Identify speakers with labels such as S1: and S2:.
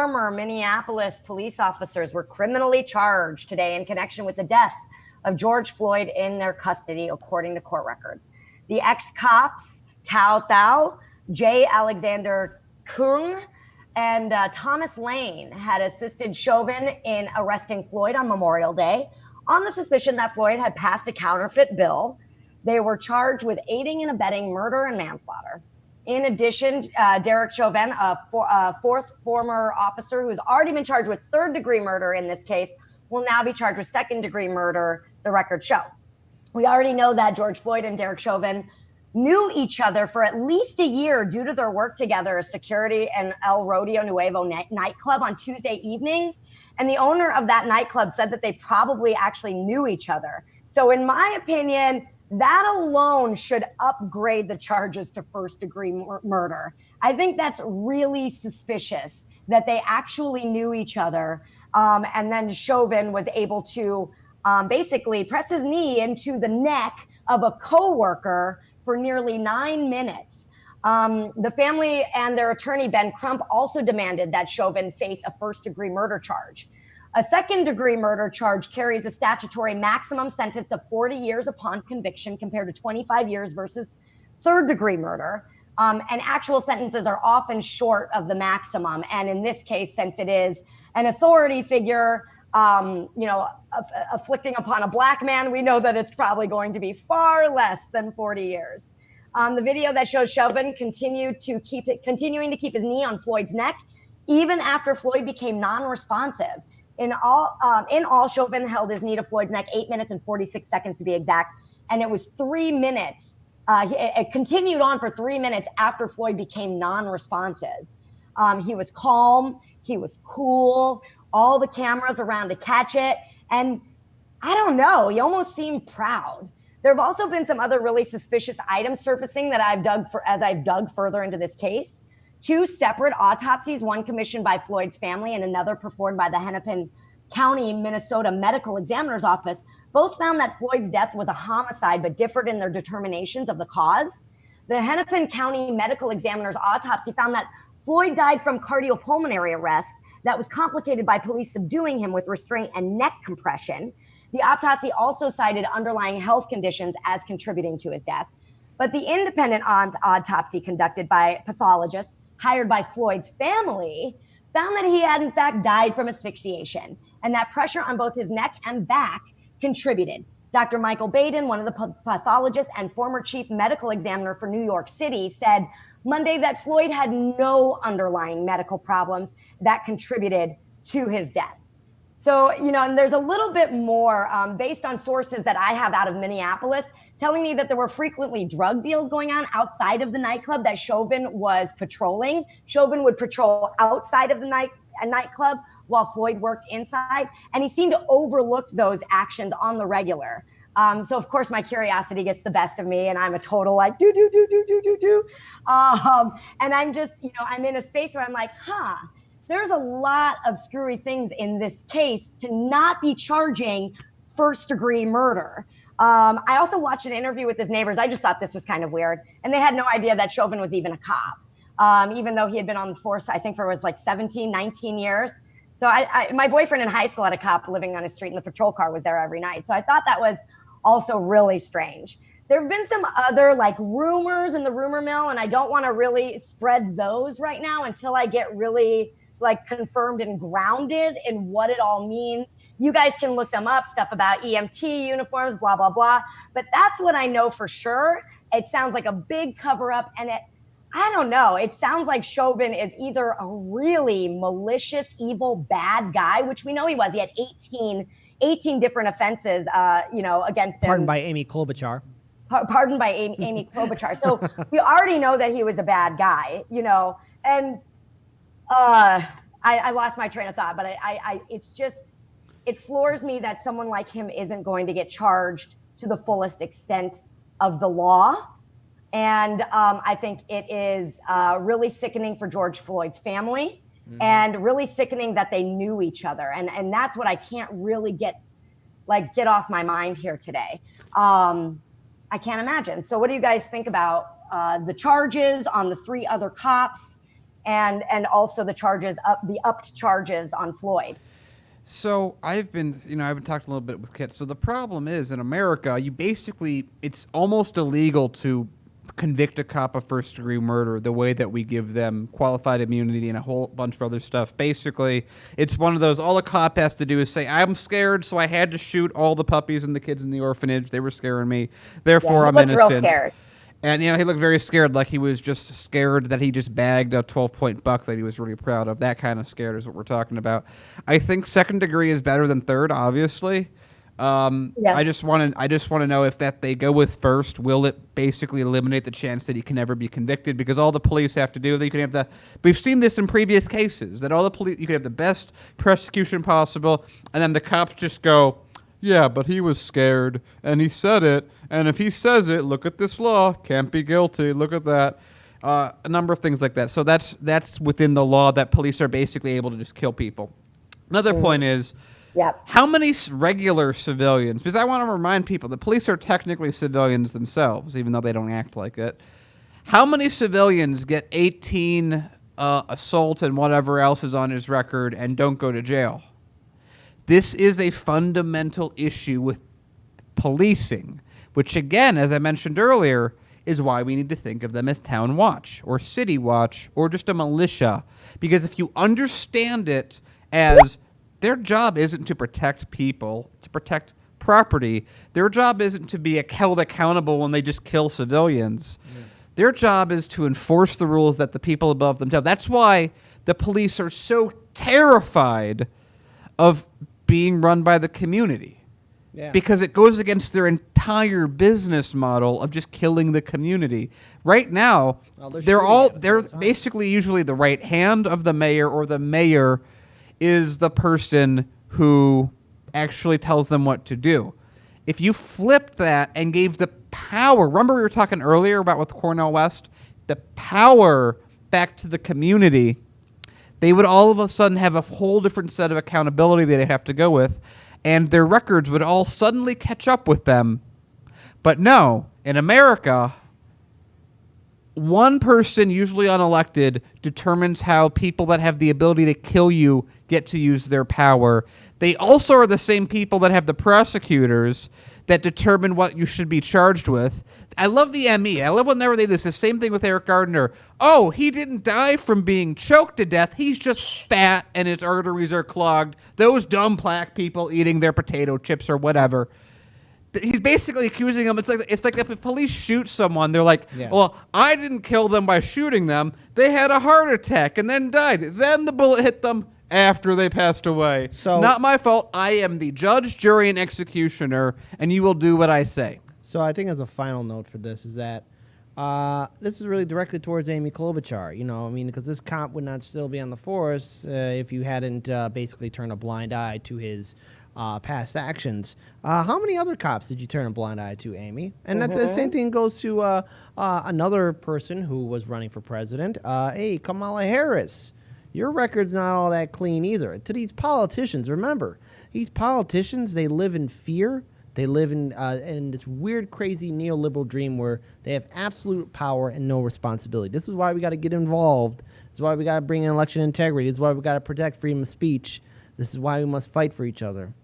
S1: former Minneapolis police officers were criminally charged today in connection with the death of George Floyd in their custody, according to court records. The ex-cops, Tao Thao, J. Alexander Kung, and Thomas Lane had assisted Chauvin in arresting Floyd on Memorial Day on the suspicion that Floyd had passed a counterfeit bill. They were charged with aiding and abetting murder and manslaughter. In addition, Derek Chauvin, a fourth former officer who's already been charged with third-degree murder in this case, will now be charged with second-degree murder, the records show. We already know that George Floyd and Derek Chauvin knew each other for at least a year due to their work together as security in El Rodeo Nuevo nightclub on Tuesday evenings. And the owner of that nightclub said that they probably actually knew each other. So in my opinion, that alone should upgrade the charges to first-degree murder. I think that's really suspicious that they actually knew each other. And then Chauvin was able to basically press his knee into the neck of a coworker for nearly 9 minutes. The family and their attorney, Ben Crump, also demanded that Chauvin face a first-degree murder charge. A second-degree murder charge carries a statutory maximum sentence of 40 years upon conviction compared to 25 years versus third-degree murder. And actual sentences are often short of the maximum. And in this case, since it is an authority figure, afflicting upon a black man, we know that it's probably going to be far less than 40 years. The video that shows Chauvin continuing to keep his knee on Floyd's neck, even after Floyd became non-responsive. In all, Chauvin held his knee to Floyd's neck 8 minutes and 46 seconds to be exact. And it was 3 minutes. It continued on for 3 minutes after Floyd became non-responsive. He was calm. He was cool. All the cameras around to catch it. And I don't know, he almost seemed proud. There have also been some other really suspicious items surfacing that as I've dug further into this case. 2 separate autopsies, one commissioned by Floyd's family and another performed by the Hennepin County, Minnesota Medical Examiner's Office, both found that Floyd's death was a homicide, but differed in their determinations of the cause. The Hennepin County Medical Examiner's autopsy found that Floyd died from cardiopulmonary arrest that was complicated by police subduing him with restraint and neck compression. The autopsy also cited underlying health conditions as contributing to his death. But the independent autopsy conducted by pathologists hired by Floyd's family found that he had in fact died from asphyxiation and that pressure on both his neck and back contributed. Dr. Michael Baden, one of the pathologists and former chief medical examiner for New York City, said Monday that Floyd had no underlying medical problems that contributed to his death. So, and there's a little bit more based on sources that I have out of Minneapolis telling me that there were frequently drug deals going on outside of the nightclub that Chauvin was patrolling. Chauvin would patrol outside of the nightclub while Floyd worked inside, and he seemed to overlook those actions on the regular. So of course my curiosity gets the best of me and I'm a total like do. And I'm just, I'm in a space where I'm like, there's a lot of screwy things in this case to not be charging first-degree murder. I also watched an interview with his neighbors. I just thought this was kind of weird. And they had no idea that Chauvin was even a cop, even though he had been on the force, I think, for 17, 19 years. So my boyfriend in high school had a cop living on his street and the patrol car was there every night. So I thought that was also really strange. There have been some other rumors in the rumor mill, and I don't want to really spread those right now until I get really confirmed and grounded in what it all means. You guys can look them up, stuff about EMT uniforms, blah, blah, blah. But that's what I know for sure. It sounds like a big cover up. And I don't know. It sounds like Chauvin is either a really malicious, evil, bad guy, which we know he was. He had 18 different offenses, against him.
S2: Pardoned by Amy Klobuchar.
S1: Pardoned by Amy Klobuchar. So we already know that he was a bad guy, and I lost my train of thought, but it's just, it floors me that someone like him isn't going to get charged to the fullest extent of the law. And I think it is really sickening for George Floyd's family, and really sickening that they knew each other. And that's what I can't really get off my mind here today. I can't imagine. So what do you guys think about the charges on the 3 other cops? and also the charges the upped charges on Floyd.
S2: So I've been talking a little bit with Kit. So the problem is in America, it's almost illegal to convict a cop of first-degree murder the way that we give them qualified immunity and a whole bunch of other stuff. Basically, it's one of those, all a cop has to do is say, I'm scared, so I had to shoot all the puppies and the kids in the orphanage. They were scaring me. Therefore, I'm innocent. Real scared. And, he looked very scared, like he was just scared that he just bagged a 12-point buck that he was really proud of. That kind of scared is what we're talking about. I think second degree is better than third, obviously. I just want to know if that they go with first, will it basically eliminate the chance that he can never be convicted? Because all the police have to do, we've seen this in previous cases, that all the police, you can have the best prosecution possible, and then the cops just go, yeah, but he was scared, and he said it, and if he says it, look at this law, can't be guilty, look at that. A number of things like that. So that's within the law, that police are basically able to just kill people. Another point is, how many regular civilians, because I want to remind people, the police are technically civilians themselves, even though they don't act like it. How many civilians get 18 assault and whatever else is on his record and don't go to jail? This is a fundamental issue with policing, which again, as I mentioned earlier, is why we need to think of them as town watch or city watch or just a militia. Because if you understand it as their job isn't to protect people, to protect property, their job isn't to be held accountable when they just kill civilians. Yeah. Their job is to enforce the rules that the people above them tell. That's why the police are so terrified of being run by the community, because it goes against their entire business model of just killing the community. Right now, they're basically usually the right hand of the mayor, or the mayor is the person who actually tells them what to do. If you flipped that and gave the power, remember we were talking earlier about with Cornel West, the power back to the community, they would all of a sudden have a whole different set of accountability that they'd have to go with, and their records would all suddenly catch up with them. But no, in America, one person, usually unelected, determines how people that have the ability to kill you get to use their power. They also are the same people that have the prosecutors that determine what you should be charged with. I love the ME. I love whenever they do this. The same thing with Eric Gardner. Oh, he didn't die from being choked to death. He's just fat and his arteries are clogged. Those dumb black people eating their potato chips or whatever. He's basically accusing them. It's like if police shoot someone, they're like, well, I didn't kill them by shooting them. They had a heart attack and then died. Then the bullet hit them after they passed away. So not my fault. I am the judge, jury, and executioner, and you will do what I say.
S3: So I think as a final note for this is that this is really directed towards Amy Klobuchar, because this cop would not still be on the force if you hadn't basically turned a blind eye to his past actions. How many other cops did you turn a blind eye to, Amy? And that's the same thing goes to another person who was running for president. Hey, Kamala Harris. Your record's not all that clean either. To these politicians, remember, these politicians, they live in fear. They live in this weird, crazy neoliberal dream where they have absolute power and no responsibility. This is why we got to get involved. This is why we got to bring in election integrity. This is why we got to protect freedom of speech. This is why we must fight for each other.